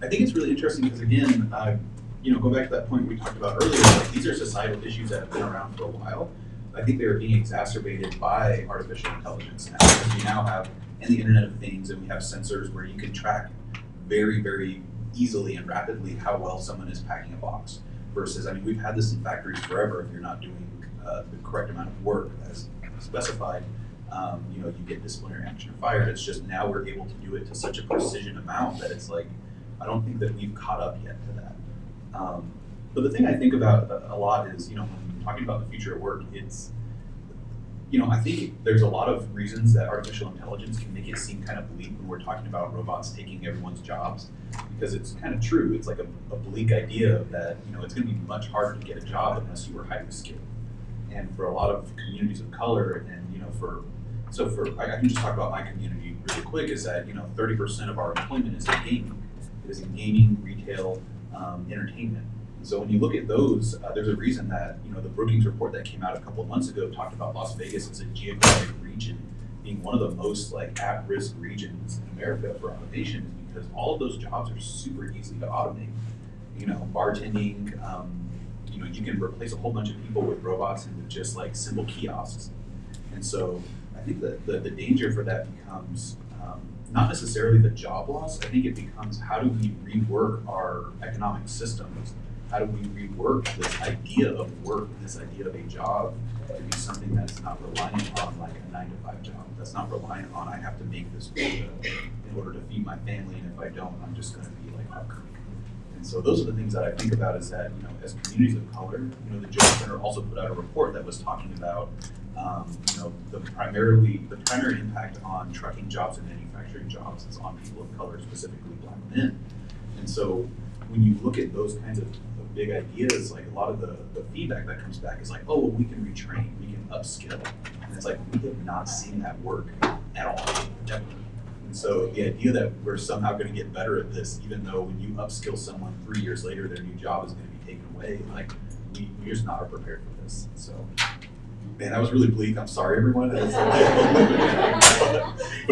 I think it's really interesting because again, go back to that point we talked about earlier, like these are societal issues that have been around for a while. I think they're being exacerbated by artificial intelligence now, because we now have in the Internet of Things and we have sensors where you can track very, very easily and rapidly how well someone is packing a box. Versus, I mean, we've had this in factories forever. If you're not doing the correct amount of work as specified, you get disciplinary action or fired. It's just now we're able to do it to such a precision amount that it's like, I don't think that we've caught up yet to that. But the thing I think about a lot is, when talking about the future of work, it's, I think there's a lot of reasons that artificial intelligence can make it seem kind of bleak when we're talking about robots taking everyone's jobs, because it's kind of true. It's like a bleak idea that, it's going to be much harder to get a job unless you were highly skilled. And for a lot of communities of color, and I can just talk about my community really quick, is that 30% of our employment is in gaming. It is in gaming, retail, entertainment. So when you look at those, there's a reason that the Brookings report that came out a couple of months ago talked about Las Vegas as a geographic region being one of the most at-risk regions in America for automation, is because all of those jobs are super easy to automate. Bartending, you can replace a whole bunch of people with robots and with just simple kiosks. And so I think that the danger for that becomes not necessarily the job loss. I think it becomes, how do we rework our economic systems? How do we rework this idea of work, this idea of a job, to be something that's not reliant on a 9-to-5 job? That's not reliant on, I have to make this quota in order to feed my family, and if I don't, I'm just going to be hungry. And so those are the things that I think about, is that as communities of color, the Jones Center also put out a report that was talking about the primary impact on trucking jobs and manufacturing jobs is on people of color, specifically Black men. And so when you look at those kinds of big ideas, a lot of the feedback that comes back is oh, well, we can retrain, we can upskill. And it's we have not seen that work at all, ever. And so the idea that we're somehow going to get better at this, even though when you upskill someone 3 years later, their new job is going to be taken away, we just not are prepared for this. So, man, that was really bleak. I'm sorry, everyone. But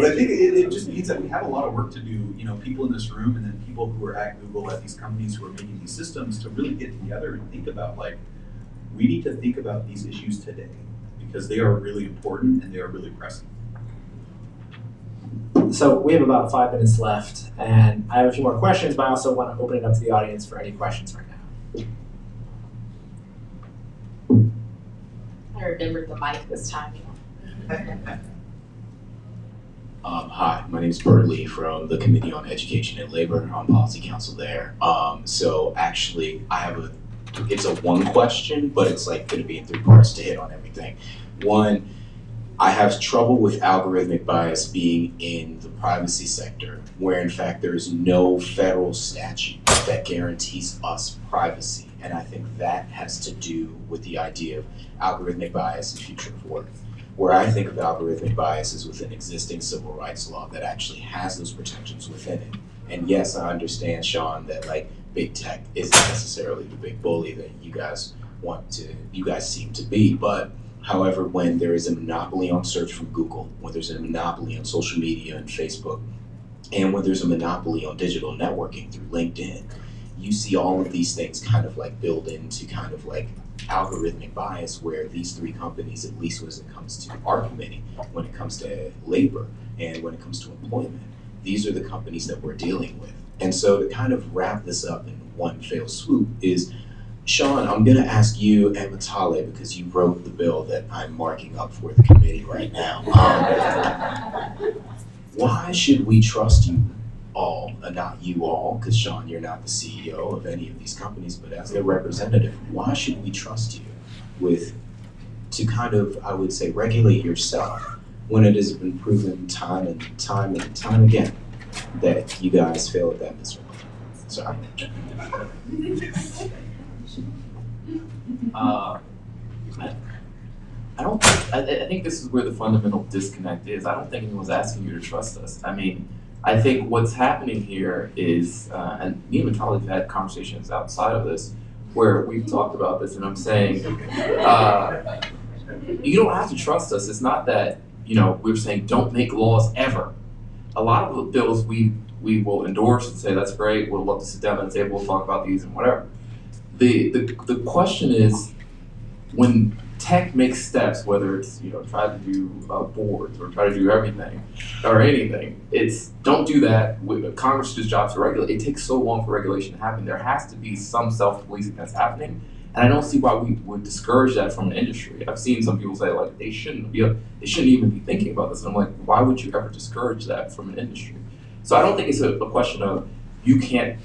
I think it just means that we have a lot of work to do, people in this room, and then people who are at Google, at these companies who are making these systems, to really get together and think about, we need to think about these issues today, because they are really important and they are really pressing. So we have about 5 minutes left, and I have a few more questions, but I also want to open it up to the audience for any questions right now. I remembered the mic this time. Hi, my name is Bert Lee from the Committee on Education and Labor on Policy Council there. So actually, it's a one question, but it's going to be in 3 parts to hit on everything. One, I have trouble with algorithmic bias being in the privacy sector, where in fact there is no federal statute that guarantees us privacy. And I think that has to do with the idea of algorithmic bias in future of work. Where I think of algorithmic bias is within existing civil rights law that actually has those protections within it. And yes, I understand, Sean, that big tech isn't necessarily the big bully that you guys seem to be, but however, when there is a monopoly on search from Google, when there's a monopoly on social media and Facebook, and when there's a monopoly on digital networking through LinkedIn, you see all of these things kind of build into kind of algorithmic bias, where these 3 companies, at least when it comes to our committee, when it comes to labor and when it comes to employment, these are the companies that we're dealing with. And so to kind of wrap this up in one fell swoop is, Sean, I'm going to ask you and Matale, because you wrote the bill that I'm marking up for the committee right now. Why should we trust you all, and not you all, because Sean, you're not the CEO of any of these companies, but as their representative, why should we trust you to kind of, I would say, regulate yourself, when it has been proven time and time again that you guys fail at that miserably? Sorry. I think this is where the fundamental disconnect is. I don't think anyone's asking you to trust us. I mean, I think what's happening here is, and me and Matali have had conversations outside of this where we've talked about this, and I'm saying, you don't have to trust us. It's not that, we're saying don't make laws ever. A lot of the bills we we will endorse and say that's great. We'll love to sit down at the table, talk about these and whatever. The question is, when tech makes steps, whether it's try to do boards or try to do everything or anything, it's don't do that. Congress's job to regulate. It takes so long for regulation to happen. There has to be some self-policing that's happening, and I don't see why we would discourage that from an industry. I've seen some people say like they shouldn't even be thinking about this. And I'm like, why would you ever discourage that from an industry? So I don't think it's a question of you need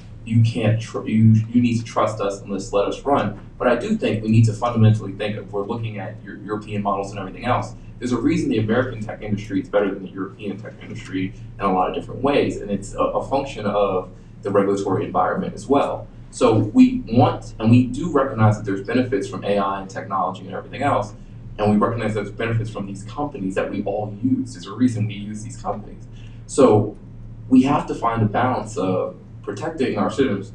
to trust us and let's let us run. But I do think we need to fundamentally think, if we're looking at European models and everything else, there's a reason the American tech industry is better than the European tech industry in a lot of different ways, and it's a function of the regulatory environment as well. So we want, and we do recognize that there's benefits from AI and technology and everything else, and we recognize there's benefits from these companies that we all use. There's a reason we use these companies. So we have to find a balance of protecting our citizens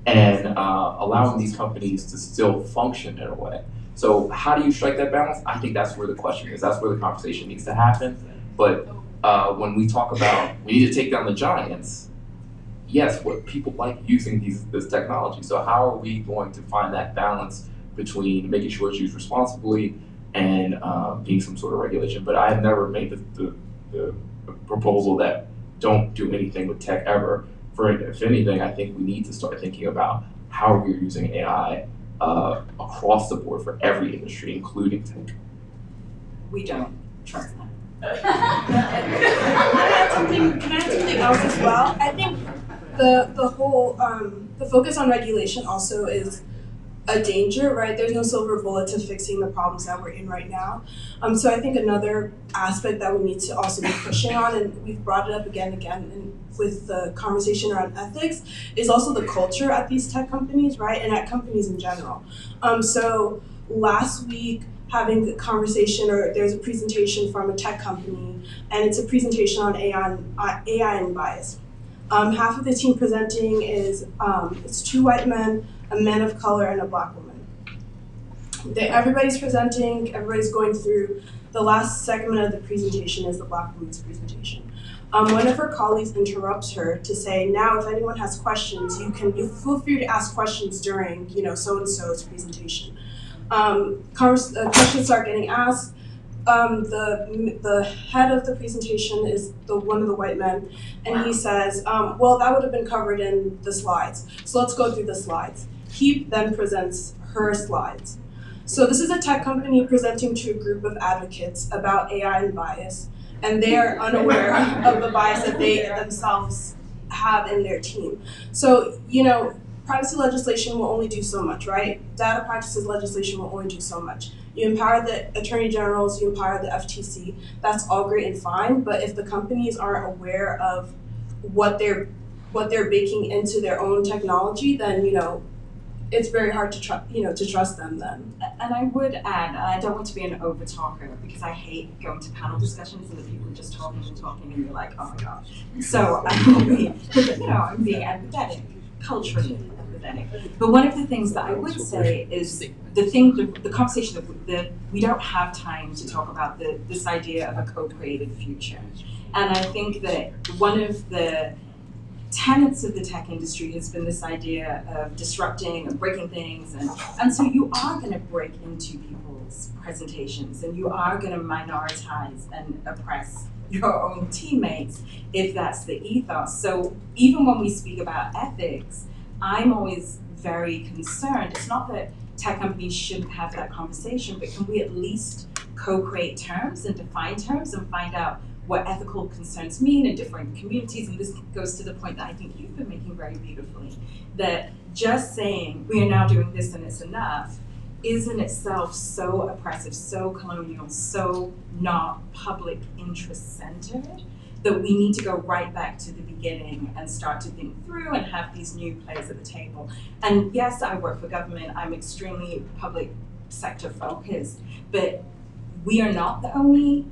and allowing these companies to still function in a way. So how do you strike that balance? I think that's where the question is. That's where the conversation needs to happen. But when we talk about we need to take down the giants, yes, what people like using this technology. So how are we going to find that balance between making sure it's used responsibly and being some sort of regulation? But I have never made the proposal that don't do anything with tech ever. If anything, I think we need to start thinking about how we're using AI across the board for every industry, including tech. We don't trust them. Can I add something else as well? I think the whole the focus on regulation also is a danger, right? There's no silver bullet to fixing the problems that we're in right now. So I think another aspect that we need to also be pushing on, and we've brought it up again and again with the conversation around ethics, is also the culture at these tech companies, right? And at companies in general. So last week, having the conversation, or there's a presentation from a tech company, and it's a presentation on AI and bias. Half of the team presenting is it's 2 white men, a man of color, and a black woman. Everybody's presenting, everybody's going through. The last segment of the presentation is the black woman's presentation. One of her colleagues interrupts her to say, now if anyone has questions, you feel free to ask questions during so-and-so's presentation. Questions start getting asked. The head of the presentation is one of the white men, and he says, well, that would have been covered in the slides. So let's go through the slides. He then presents her slides. So this is a tech company presenting to a group of advocates about AI and bias, and they are unaware of the bias that they themselves have in their team. So, privacy legislation will only do so much, right? Data practices legislation will only do so much. You empower the attorney generals, you empower the FTC, that's all great and fine, but if the companies aren't aware of what they're baking into their own technology, then, it's very hard to trust them then. And I would add, and I don't want to be an over talker because I hate going to panel discussions and the people are just talking and you're like, oh my gosh. So I'm being empathetic, culturally empathetic. But one of the things that I would say is the conversation that we don't have time to talk about this idea of a co-created future. And I think that one of the tenets of the tech industry has been this idea of disrupting and breaking things, and so you are going to break into people's presentations and you are going to minoritize and oppress your own teammates if that's the ethos. So even when we speak about ethics, I'm always very concerned. It's not that tech companies shouldn't have that conversation, but can we at least co-create terms and define terms and find out what ethical concerns mean in different communities? And this goes to the point that I think you've been making very beautifully, that just saying we are now doing this and it's enough is in itself so oppressive, so colonial, so not public interest centered, that we need to go right back to the beginning and start to think through and have these new players at the table. And yes, I work for government, I'm extremely public sector focused, but we are not the only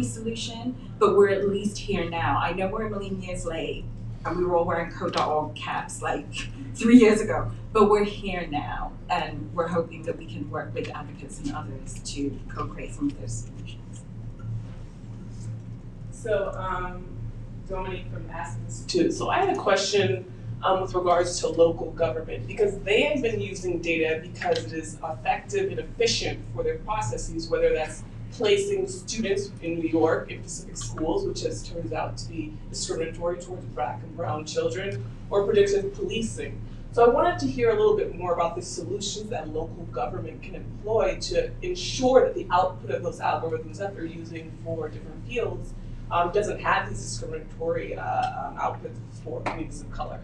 solution, but we're at least here now. I know we're a million years late, and we were all wearing code.org caps like 3 years ago, but we're here now, and we're hoping that we can work with advocates and others to co-create some of those solutions. Dominique from Mass Institute. So I had a question with regards to local government, because they have been using data because it is effective and efficient for their processes, whether that's placing students in New York in specific schools, which has turned out to be discriminatory towards Black and brown children, or predictive policing. So I wanted to hear a little bit more about the solutions that local government can employ to ensure that the output of those algorithms that they're using for different fields doesn't have these discriminatory outputs for communities of color.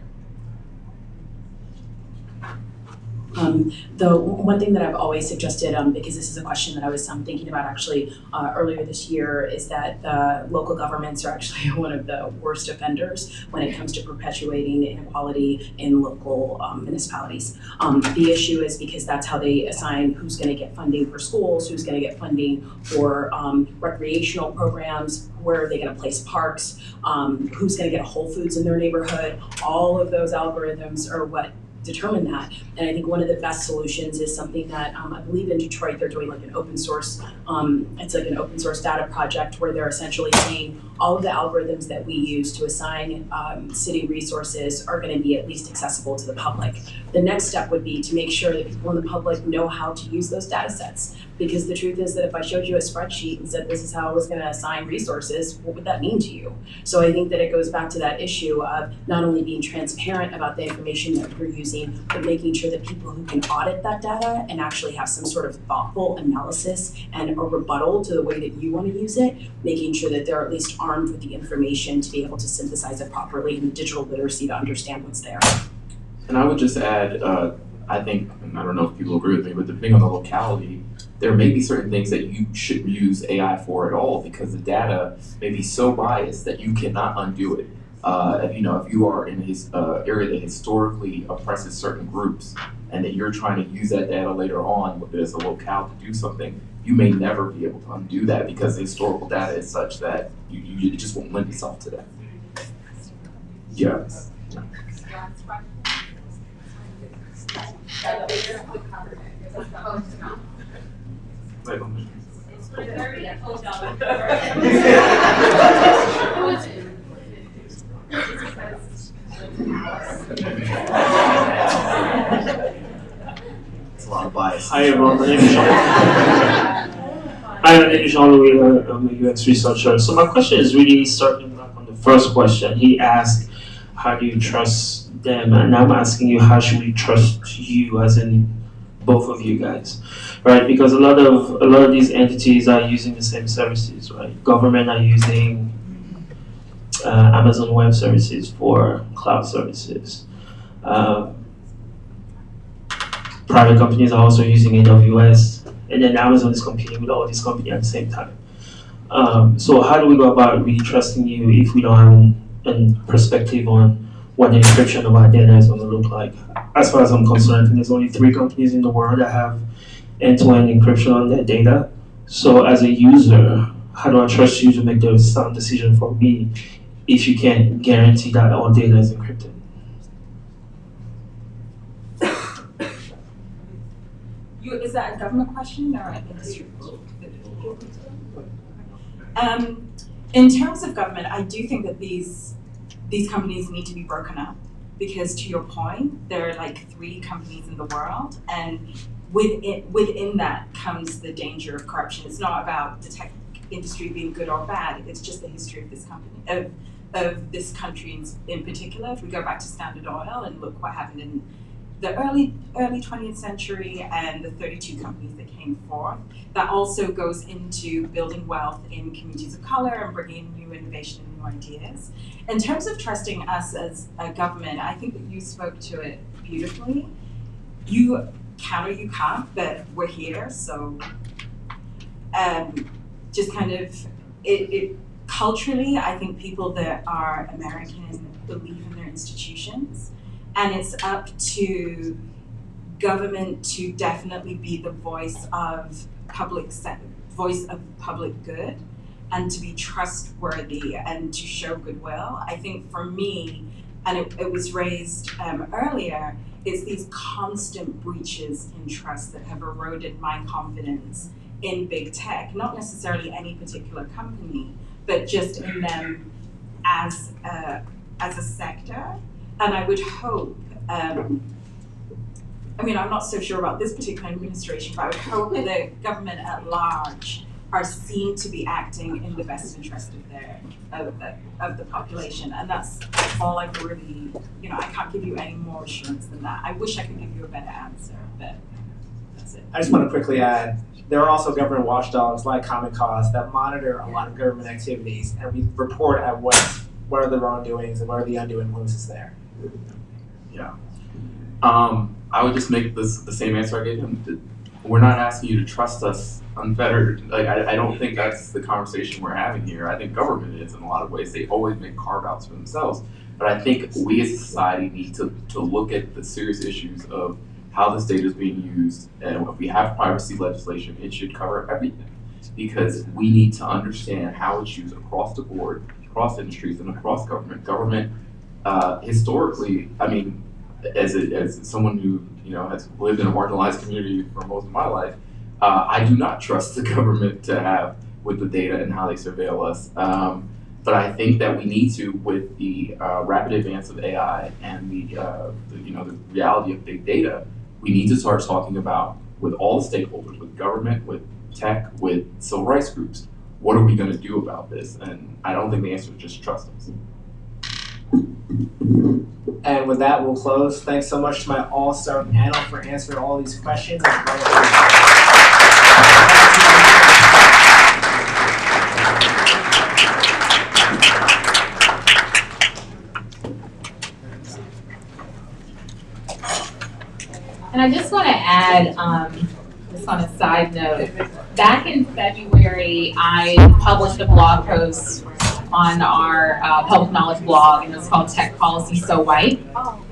The one thing that I've always suggested, because this is a question that I was thinking about actually earlier this year, is that local governments are actually one of the worst offenders when it comes to perpetuating inequality in local municipalities. The issue is because that's how they assign who's going to get funding for schools, who's going to get funding for recreational programs, where are they going to place parks, who's going to get a Whole Foods in their neighborhood. All of those algorithms are what determine that. And I think one of the best solutions is something that I believe in Detroit they're doing, like an open source, it's like an open source data project where they're essentially saying all of the algorithms that we use to assign city resources are going to be at least accessible to the public. The next step would be to make sure that people in the public know how to use those data sets. Because the truth is that if I showed you a spreadsheet and said this is how I was going to assign resources, what would that mean to you? So I think that it goes back to that issue of not only being transparent about the information that we're using, but making sure that people who can audit that data and actually have some sort of thoughtful analysis and a rebuttal to the way that you want to use it, making sure that they're at least armed with the information to be able to synthesize it properly and the digital literacy to understand what's there. And I would just add, I think, and I don't know if people agree with me, but depending on the locality, there may be certain things that you shouldn't use AI for at all because the data may be so biased that you cannot undo it. If you are in his area that historically oppresses certain groups, and that you're trying to use that data later on as a locale to do something, you may never be able to undo that because the historical data is such that it just won't lend itself to that. Yeah. Wait a minute. It's a lot of bias. Hi everyone, my name is Jean-Louis. I'm a UX researcher. So my question is really circling back on the first question. He asked, how do you trust them? And I'm asking you, how should we trust you, as in both of you guys, right? Because a lot of these entities are using the same services, right? Government are using Amazon Web Services for cloud services. Private companies are also using AWS, and then Amazon is competing with all these companies at the same time. So how do we go about really trusting you if we don't have a perspective on what the encryption of our data is going to look like? As far as I'm concerned, I think there's only 3 companies in the world that have end-to-end encryption on their data. So as a user, how do I trust you to make the sound decision for me if you can't guarantee that all data is encrypted? Is that a government question or an industry? In terms of government, I do think that these companies need to be broken up, because to your point, there are like 3 companies in the world, and within that comes the danger of corruption. It's not about the tech industry being good or bad, it's just the history of this company, of this country in particular. If we go back to Standard Oil and look what happened in the early 20th century and the 32 companies that came forth, that also goes into building wealth in communities of color and bringing in new innovation and new ideas. In terms of trusting us as a government, I think that you spoke to it beautifully. You can or you can't, but we're here, so just kind of, it culturally, I think people that are American believe in their institutions. And it's up to government to definitely be the voice of public good, and to be trustworthy and to show goodwill. I think for me, and it was raised earlier, it's these constant breaches in trust that have eroded my confidence in big tech, not necessarily any particular company, but just in them as a sector. And I would hope, I mean, I'm not so sure about this particular administration, but I would hope that the government at large are seen to be acting in the best interest of the population. And that's all I really, I can't give you any more assurance than that. I wish I could give you a better answer, but that's it. I just want to quickly add, there are also government watchdogs like Common Cause that monitor a lot of government activities, and we report at what are the wrongdoings and what are the undue influences there. Yeah. I would just make the same answer I gave him. We're not asking you to trust us unfettered. Like, I don't think that's the conversation we're having here. I think government is in a lot of ways. They always make carve-outs for themselves. But I think we as a society need to look at the serious issues of how this data is being used. And if we have privacy legislation, it should cover everything. Because we need to understand how it's used across the board, across industries, and across government. Government, historically, I mean, as someone who has lived in a marginalized community for most of my life, I do not trust the government to have with the data and how they surveil us. But I think that we need to, with the rapid advance of AI and the reality of big data, we need to start talking about, with all the stakeholders, with government, with tech, with civil rights groups, what are we going to do about this? And I don't think the answer is just trust us. And with that, we'll close. Thanks so much to my all-star panel for answering all these questions. And I just want to add, just on a side note, back in February, I published a blog post on our public knowledge blog, and it's called Tech Policy So White.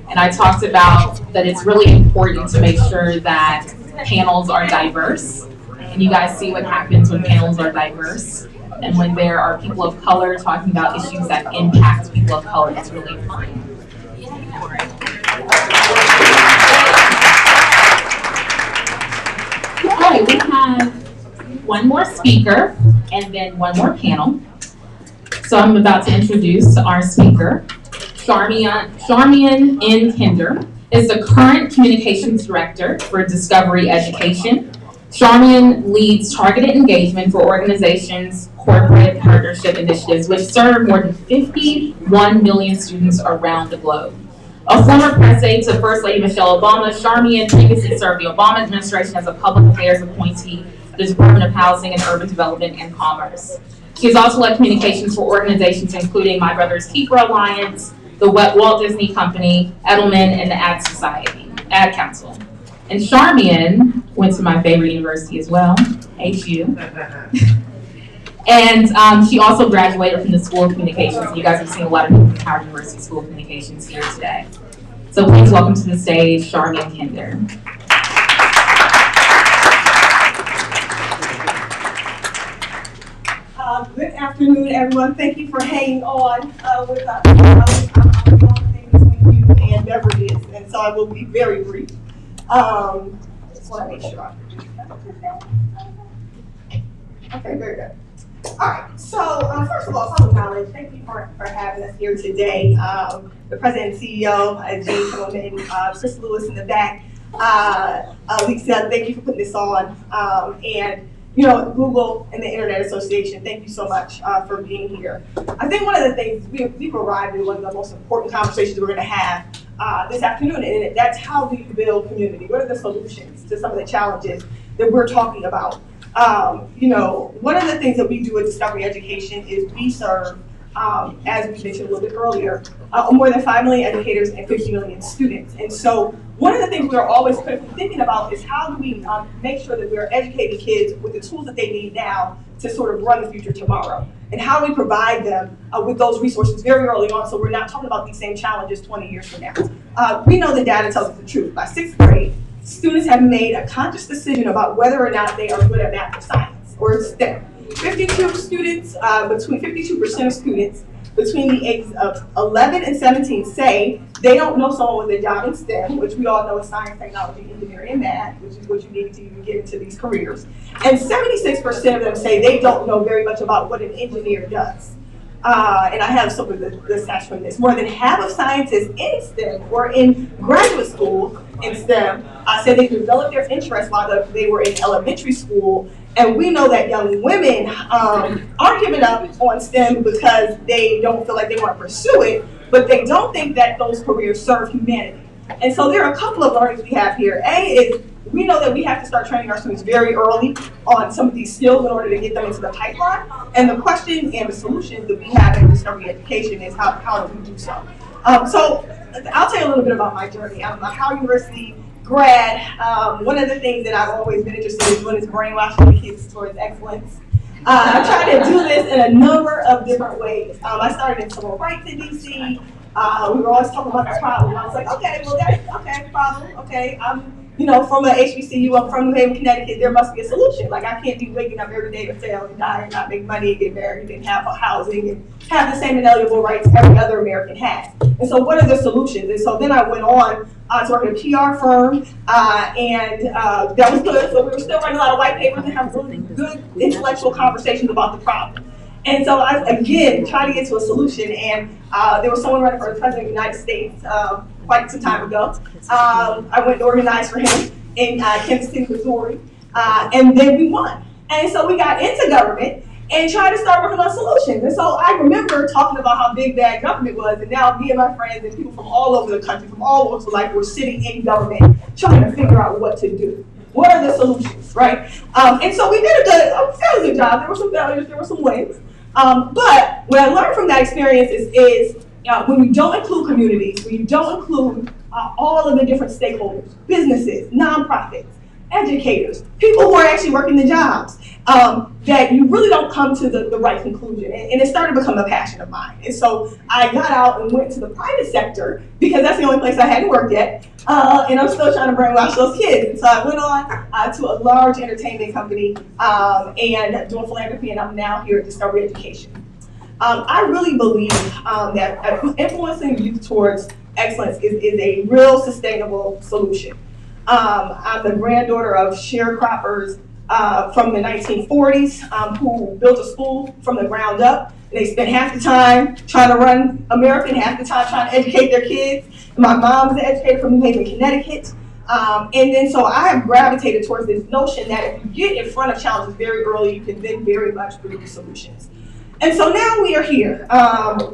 And I talked about that it's really important to make sure that panels are diverse. And you guys see what happens when panels are diverse. And when there are people of color talking about issues that impact people of color, it's really important. Okay, we have one more speaker and then one more panel. So I'm about to introduce our speaker. Charmian N. Kinder is the current communications director for Discovery Education. Charmian leads targeted engagement for organizations, corporate partnership initiatives, which serve more than 51 million students around the globe. A former press aide to First Lady Michelle Obama, Charmian previously served the Obama administration as a public affairs appointee at the Department of Housing and Urban Development and Commerce. She has also led communications for organizations including My Brother's Keeper Alliance, the Walt Disney Company, Edelman, and the Ad Council. And Charmian went to my favorite university as well, HU. And she also graduated from the School of Communications. You guys have seen a lot of people from Howard University School of Communications here today. So please welcome to the stage, Charmian Kinder. Good afternoon, everyone. Thank you for hanging on with us. I'm between you and beverages, and so I will be very brief. Just want to make sure. Okay, very good. All right. So first of all, public knowledge. Thank you for having us here today. The president and CEO, Jane Tillman, Chris Lewis in the back. Lisa, thank you for putting this on. And Google and the Internet Association, thank you so much for being here. I think one of the things, we've arrived at one of the most important conversations we're going to have this afternoon, and that's how do you build community? What are the solutions to some of the challenges that we're talking about? One of the things that we do at Discovery Education is we serve, as we mentioned a little bit earlier, more than 5 million educators and 50 million students. And so one of the things we're always thinking about is how do we make sure that we're educating kids with the tools that they need now to sort of run the future tomorrow, and how we provide them with those resources very early on so we're not talking about these same challenges 20 years from now. We know the data tells us the truth. By 6th grade, students have made a conscious decision about whether or not they are good at math or science or STEM. 52% of students between the ages of 11 and 17 say they don't know someone with a job in STEM, which we all know is science, technology, engineering, and math, which is what you need to even get into these careers. And 76% of them say they don't know very much about what an engineer does. And I have some of the stats from this. More than half of scientists in STEM or in graduate school in STEM said they developed their interest while they were in elementary school. And we know that young women are giving up on STEM because they don't feel like they want to pursue it, but they don't think that those careers serve humanity. And so there are a couple of learnings we have here. A is we know that we have to start training our students very early on some of these skills in order to get them into the pipeline. And the question and the solutions that we have in Discovery Education is how do we do so? So I'll tell you a little bit about my journey. I'm a Howard University grad. One of the things that I've always been interested in doing is brainwashing the kids towards excellence. I tried to do this in a number of different ways. I started in civil rights in DC. We were always talking about the problem. I was like, okay, well, that's okay, problem. Okay, I'm from a HBCU, I'm from New Haven, Connecticut. There must be a solution. Like, I can't be waking up every day to fail and die and not make money and get married and have housing and have the same inalienable rights every other American has. And so, what are the solutions? And so then I went on to work at a PR firm, and that was good. So we were still writing a lot of white papers and having really good intellectual conversations about the problem. And so I, again, tried to get to a solution, and there was someone running for the President of the United States quite some time ago. I went to organize for him in Kansas City, Missouri, and then we won. And so we got into government and tried to start working on solutions. And so I remember talking about how big bad government was, and now me and my friends and people from all over the country, from all walks of life, were sitting in government trying to figure out what to do. What are the solutions, right? And so we did a fairly good job. There were some failures, there were some wins. But what I learned from that experience is when you don't include communities, when you don't include all of the different stakeholders, businesses, nonprofits, educators, people who are actually working the jobs, that you really don't come to the right conclusion. And it started to become a passion of mine. And so I got out and went to the private sector because that's the only place I hadn't worked yet. And I'm still trying to brainwash those kids. And so I went on to a large entertainment company and doing philanthropy, and I'm now here at Discovery Education. I really believe that influencing youth towards excellence is a real sustainable solution. I'm the granddaughter of sharecroppers from the 1940s who built a school from the ground up. They spent half the time trying to run America and half the time trying to educate their kids. My mom is an educator from New Haven, Connecticut. And then so I have gravitated towards this notion that if you get in front of challenges very early, you can then very much produce solutions. And so now we are here.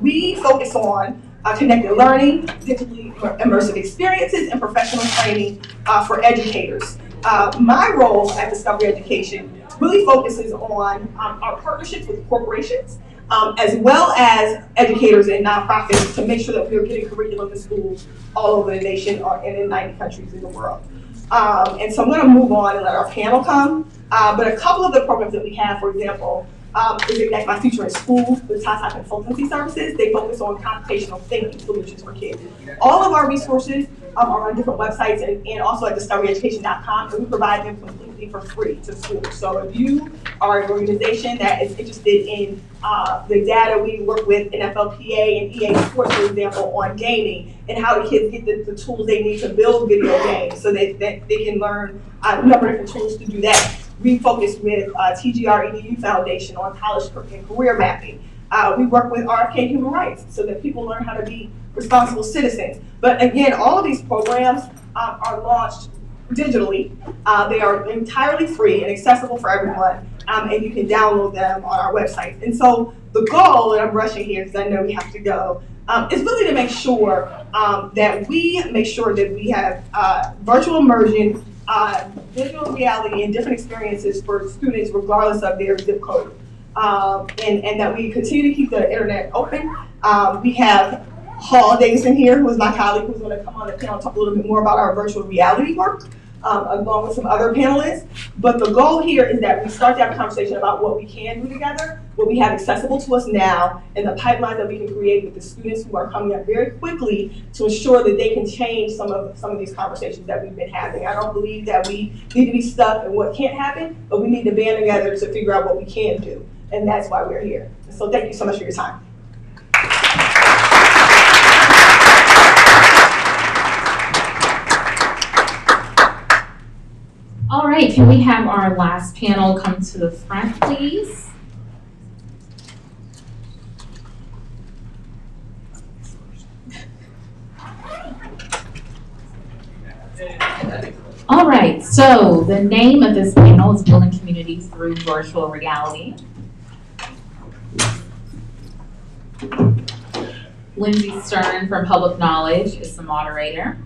We focus on connected learning, digitally immersive experiences, and professional training for educators. My role at Discovery Education really focuses on our partnerships with corporations, as well as educators and nonprofits to make sure that we are getting curriculum in schools all over the nation and in 90 countries in the world. And so I'm going to move on and let our panel come. But a couple of the programs that we have, for example, is Ignite My Future in School with Tata Consultancy Services. They focus on computational thinking solutions for kids. All of our resources are on different websites and also at discoveryeducation.com, and we provide them completely for free to schools. So if you are an organization that is interested in the data, we work with NFLPA and EA Sports, for example, on gaming and how the kids get the tools they need to build video games so that they can learn a number of different tools to do that. We focus with TGR EDU Foundation on college and career mapping. We work with RFK Human Rights so that people learn how to be responsible citizens. But again, all of these programs are launched digitally. They are entirely free and accessible for everyone, and you can download them on our website. And so the goal, and I'm rushing here because I know we have to go, is really to make sure that we make sure that we have virtual immersion, visual reality, and different experiences for students regardless of their zip code. And that we continue to keep the internet open. We have Hall Davison here, who is my colleague, who's going to come on the panel and talk a little bit more about our virtual reality work, along with some other panelists. But the goal here is that we start to have a conversation about what we can do together, what we have accessible to us now, and the pipeline that we can create with the students who are coming up very quickly to ensure that they can change some of these conversations that we've been having. I don't believe that we need to be stuck in what can't happen, but we need to band together to figure out what we can do. And that's why we're here. So thank you so much for your time. can we have our last panel come to the front, please? All right, so the name of this panel is Building Communities Through Virtual Reality. Lindsay Stern from Public Knowledge is the moderator.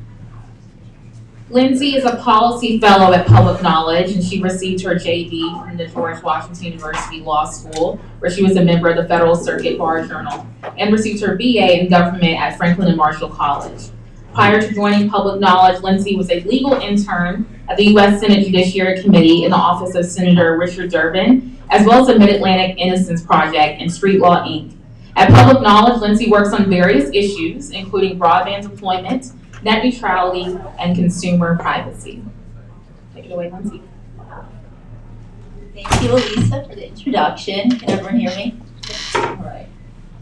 Lindsay is a policy fellow at Public Knowledge, and she received her JD from the George Washington University Law School, where she was a member of the Federal Circuit Bar Journal, and received her BA in government at Franklin and Marshall College. Prior to joining Public Knowledge, Lindsay was a legal intern at the U.S. Senate Judiciary Committee in the office of Senator Richard Durbin, as well as the Mid-Atlantic Innocence Project and Street Law, Inc. At Public Knowledge, Lindsay works on various issues, including broadband deployment, net neutrality, and consumer privacy. Take it away, Lindsay. Thank you, Elisa, for the introduction. Can everyone hear me? All right.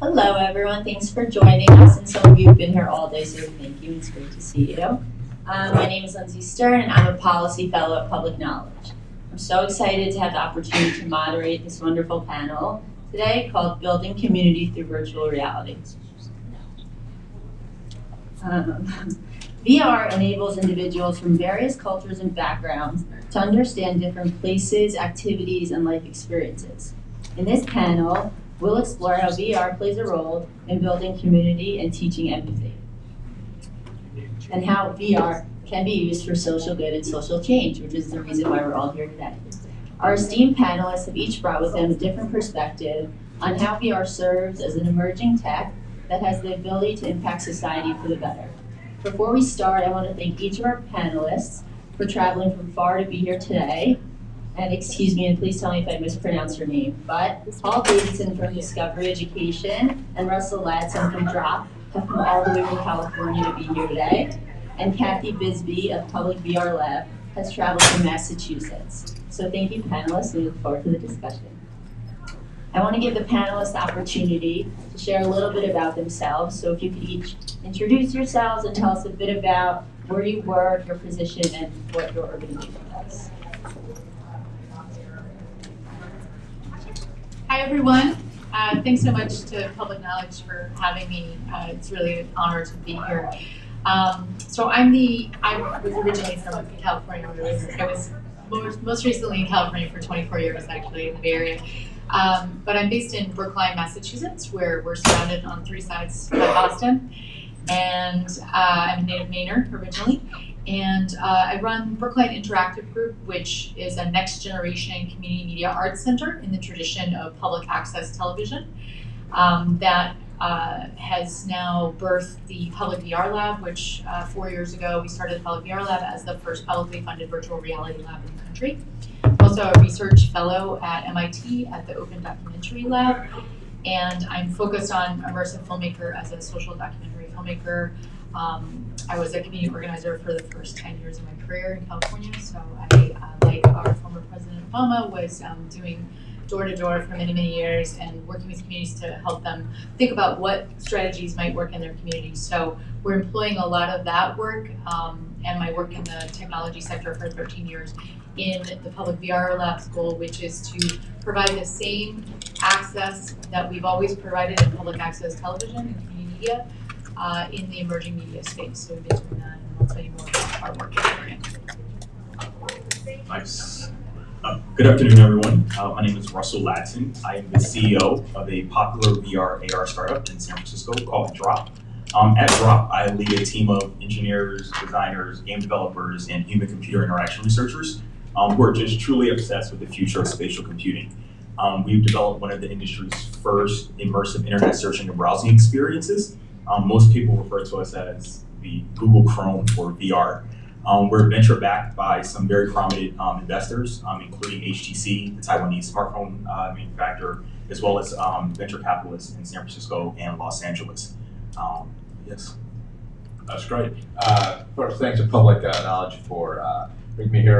Hello, everyone. Thanks for joining us. And some of you have been here all day, so thank you. It's great to see you. My name is Lindsay Stern, and I'm a policy fellow at Public Knowledge. I'm so excited to have the opportunity to moderate this wonderful panel today called Building Community Through Virtual Reality. VR enables individuals from various cultures and backgrounds to understand different places, activities, and life experiences. In this panel, we'll explore how VR plays a role in building community and teaching empathy, and how VR can be used for social good and social change, which is the reason why we're all here today. Our esteemed panelists have each brought with them a different perspective on how VR serves as an emerging tech that has the ability to impact society for the better. Before we start, I want to thank each of our panelists for traveling from far to be here today. And excuse me, and please tell me if I mispronounced your name, but Paul Davidson from Discovery Education and Russell Ladson from DROP have come all the way from California to be here today. And Kathy Bisbee of Public VR Lab has traveled from Massachusetts. So thank you, panelists. We look forward to the discussion. I want to give the panelists the opportunity to share a little bit about themselves. So if you could each introduce yourselves and tell us a bit about where you work, your position, and what your organization does. Hi, everyone. Thanks so much to Public Knowledge for having me. It's really an honor to be here. So I was originally from California. I was most recently in California for 24 years, actually, in the Bay Area. But I'm based in Brookline, Massachusetts, where we're surrounded on three sides by Boston. And I'm a native Mainer originally. And I run Brookline Interactive Group, which is a next generation community media arts center in the tradition of public access television that has now birthed the Public VR Lab, which 4 years ago we started the Public VR Lab as the first publicly funded virtual reality lab in the country. I'm also a research fellow at MIT at the Open Documentary Lab, and I'm focused on immersive filmmaker as a social documentary filmmaker. I was a community organizer for the first 10 years of my career in California, so I, like our former President Obama, was doing door-to-door for many, many years and working with communities to help them think about what strategies might work in their communities. So we're employing a lot of that work and my work in the technology sector for 13 years in the Public VR Lab's goal, which is to provide the same access that we've always provided in public access television and community media in the emerging media space. So we've been doing that, and I'll tell you more about our work in. Nice. Good afternoon, everyone. My name is Russell Ladson. I am the CEO of a popular VR AR startup in San Francisco called Drop. At Drop, I lead a team of engineers, designers, game developers, and human-computer interaction researchers who are just truly obsessed with the future of spatial computing. We've developed one of the industry's first immersive internet searching and browsing experiences. Most people refer to us as the Google Chrome for VR. We're venture-backed by some very prominent investors, including HTC, the Taiwanese smartphone manufacturer, as well as venture capitalists in San Francisco and Los Angeles. Yes. That's great. First, thanks to Public Knowledge for bringing me here.